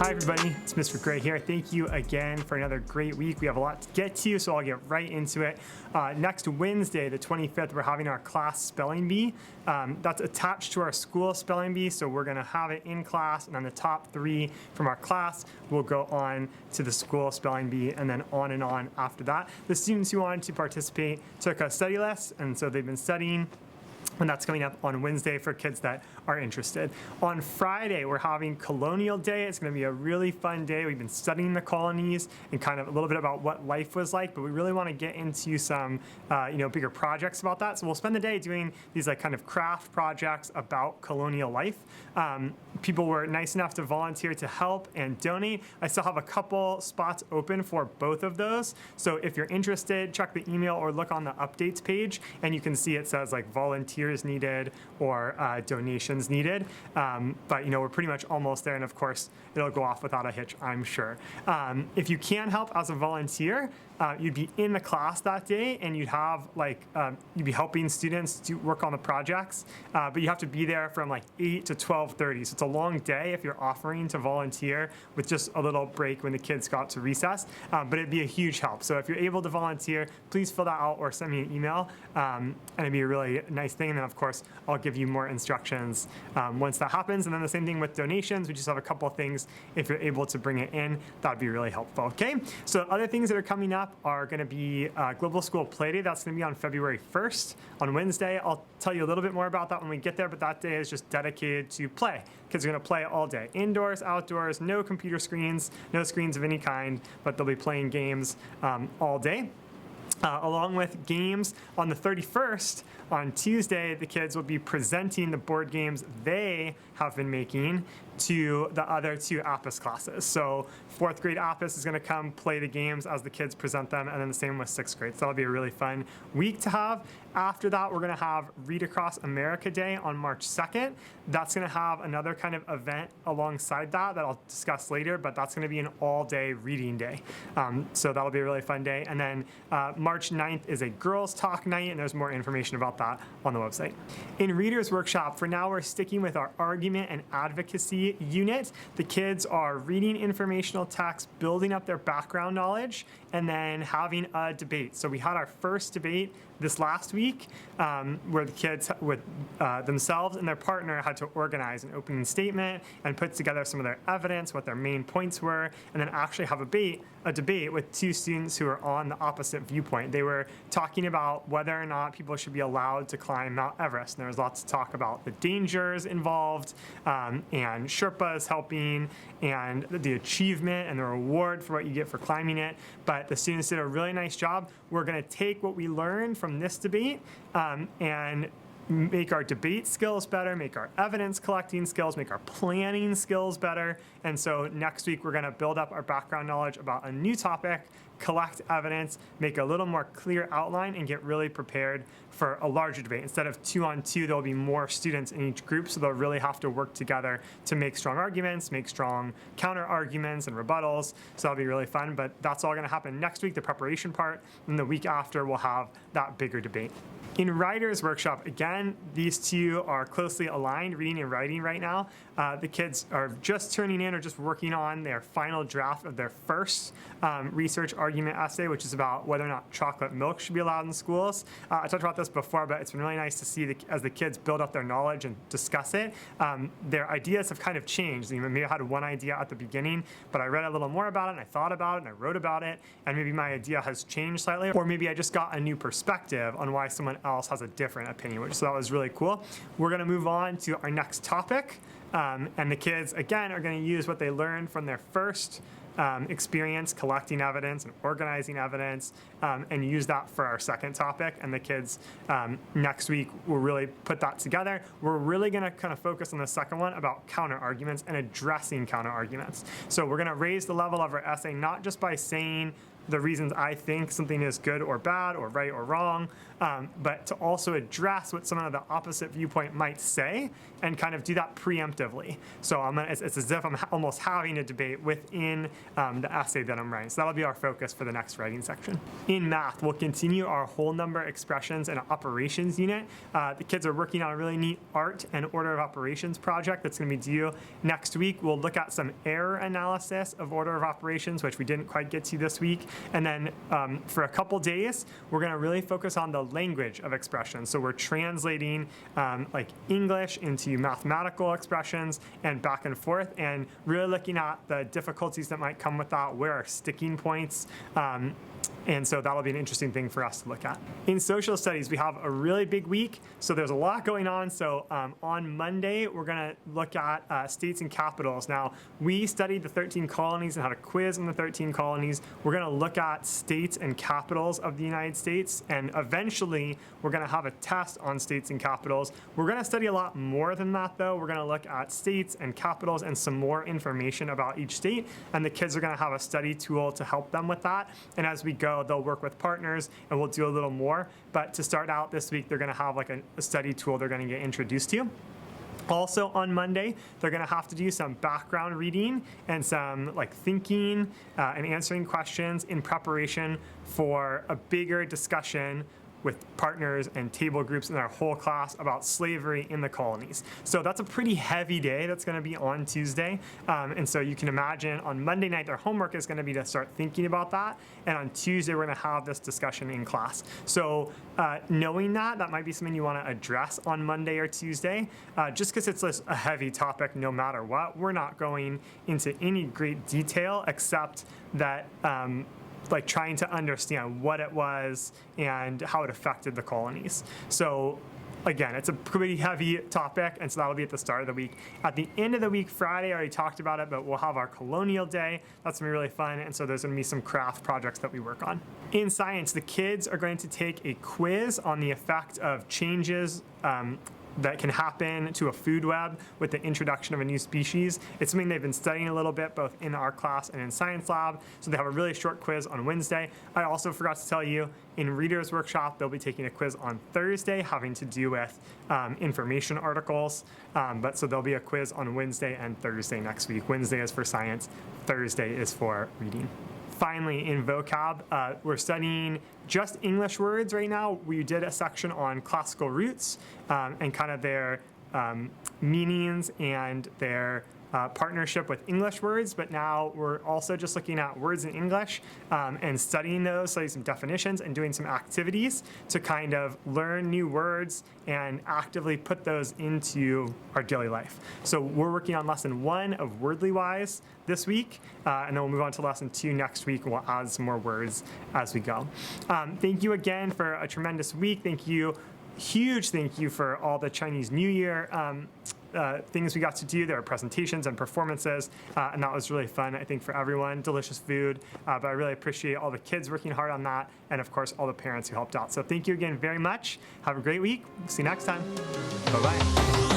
Hi everybody, it's Mr. Gray here. Thank you again for another great week. We have a lot to get to, so I'll get right into it. Next Wednesday, the 25th, we're having our class spelling bee. That's attached to our school spelling bee, so we're gonna have it in class, and then the top 3 from our class will go on to the school spelling bee, and then on after that. The students who wanted to participate took a study list, and so they've been studying. And that's coming up on Wednesday for kids that are interested. On Friday, we're having Colonial Day. It's going to be a really fun day. We've been studying the colonies and kind of a little bit about what life was like, but we really want to get into some, bigger projects about that. So we'll spend the day doing these kind of craft projects about colonial life. People were nice enough to volunteer to help and donate. I still have a couple spots open for both of those. So if you're interested, check the email or look on the updates page, and you can see it says volunteers needed or donations needed. But we're pretty much almost there, and of course it'll go off without a hitch, I'm sure. If you can help as a volunteer, you'd be in the class that day, and you'd have you'd be helping students to work on the projects, but you have to be there from 8 to 12:30. So it's a long day if you're offering to volunteer with just a little break when the kids got to recess, but it'd be a huge help. So if you're able to volunteer, please fill that out or send me an email, and it'd be a really nice thing. And then of course I'll give you more instructions once that happens. And then the same thing with donations. We just have a couple of things. If you're able to bring it in, that'd be really helpful. Okay, so other things that are coming up are going to be Global School Play Day. That's going to be on February 1st on Wednesday. I'll tell you a little bit more about that when we get there, but that day is just dedicated to play. Kids are going to play all day, indoors, outdoors, no computer screens, no screens of any kind, but they'll be playing games all day. Along with games on the 31st, on Tuesday, the kids will be presenting the board games they have been making to the other 2 APIS classes. So 4th grade APIS is going to come play the games as the kids present them, and then the same with 6th grade. So that'll be a really fun week to have. After that, we're going to have Read Across America Day on March 2nd. That's going to have another kind of event alongside that I'll discuss later, but that's going to be an all-day reading day. So that'll be a really fun day. And then March 9th is a Girls Talk Night, and there's more information about that on the website. In Reader's Workshop, for now, we're sticking with our argument and advocacy unit. The kids are reading informational text, building up their background knowledge, and then having a debate. So we had our first debate this last week where the kids with themselves and their partner had to organize an opening statement and put together some of their evidence, what their main points were, and then actually have a debate with 2 students who are on the opposite viewpoint. They were talking about whether or not people should be allowed to climb Mount Everest. And there was lots of talk about the dangers involved, and Sherpas helping, and the achievement and the reward for what you get for climbing it. But the students did a really nice job. We're going to take what we learned from this debate and make our debate skills better, make our evidence collecting skills, make our planning skills better. And so next week we're going to build up our background knowledge about a new topic, collect evidence, make a little more clear outline, and get really prepared for a larger debate. Instead of 2-on-2, there'll be more students in each group, so they'll really have to work together to make strong arguments, make strong counter arguments and rebuttals. So that'll be really fun, but that's all going to happen next week, the preparation part, and the week after we'll have that bigger debate. In Writer's Workshop, again, these 2 are closely aligned, reading and writing right now. The kids are just turning in or just working on their final draft of their first research argument essay, which is about whether or not chocolate milk should be allowed in schools. I talked about this before, but it's been really nice to see as the kids build up their knowledge and discuss it. Their ideas have kind of changed. Maybe I had one idea at the beginning, but I read a little more about it, and I thought about it, and I wrote about it, and maybe my idea has changed slightly, or maybe I just got a new perspective on why someone else has a different opinion, so that was really cool. We're going to move on to our next topic, and the kids, again, are going to use what they learned from their first experience collecting evidence and organizing evidence, and use that for our second topic. And the kids next week will really put that together. We're really going to kind of focus on the second one about counter arguments and addressing counter arguments. So we're going to raise the level of our essay, not just by saying the reasons I think something is good or bad or right or wrong, but to also address what someone of the opposite viewpoint might say and kind of do that preemptively. So it's as if I'm almost having a debate within the essay that I'm writing. So that'll be our focus for the next writing section. In math, we'll continue our whole number expressions and operations unit. The kids are working on a really neat art and order of operations project that's going to be due next week. We'll look at some error analysis of order of operations, which we didn't quite get to this week. And then for a couple days, we're going to really focus on the language of expressions. So we're translating like English into mathematical expressions and back and forth, and really looking at the difficulties that might come with that, where are sticking points, and so that'll be an interesting thing for us to look at. In social studies, we have a really big week, so there's a lot going on. So on Monday, we're going to look at states and capitals. Now, we studied the 13 colonies and had a quiz on the 13 colonies. We're going to look at states and capitals of the United States, and eventually, we're going to have a test on states and capitals. We're going to study a lot more than that, though. We're going to look at states and capitals and some more information about each state, and the kids are going to have a study tool to help them with that. And as we go, they'll work with partners, and we'll do a little more. But to start out this week, they're going to have like a study tool they're going to get introduced to. Also on Monday, they're going to have to do some background reading and some like thinking and answering questions in preparation for a bigger discussion with partners and table groups in our whole class about slavery in the colonies. So that's a pretty heavy day that's going to be on Tuesday. And so you can imagine on Monday night, their homework is going to be to start thinking about that. And on Tuesday, we're going to have this discussion in class. So knowing that might be something you want to address on Monday or Tuesday, just because it's a heavy topic no matter what. We're not going into any great detail except that like trying to understand what it was and how it affected the colonies. So again, it's a pretty heavy topic, and so that'll be at the start of the week. At the end of the week, Friday, I already talked about it, but we'll have our colonial day. That's going to be really fun, and so there's going to be some craft projects that we work on. In science, the kids are going to take a quiz on the effect of changes that can happen to a food web with the introduction of a new species. It's something they've been studying a little bit, both in our class and in science lab. So they have a really short quiz on Wednesday. I also forgot to tell you, in Reader's Workshop, they'll be taking a quiz on Thursday having to do with information articles. So there'll be a quiz on Wednesday and Thursday next week. Wednesday is for science, Thursday is for reading. Finally, in vocab, we're studying just English words right now. We did a section on classical roots and kind of their meanings and their partnership with English words, but now we're also just looking at words in English and studying those, studying some definitions and doing some activities to kind of learn new words and actively put those into our daily life. So we're working on lesson 1 of Wordly Wise this week, and then we'll move on to lesson 2 next week, and we'll add some more words as we go. Thank you again for a tremendous week. Thank you, huge thank you for all the Chinese New Year things we got to do. There were presentations and performances, and that was really fun, I think, for everyone. Delicious food, but I really appreciate all the kids working hard on that, and of course, all the parents who helped out. So thank you again very much. Have a great week. See you next time. Bye-bye.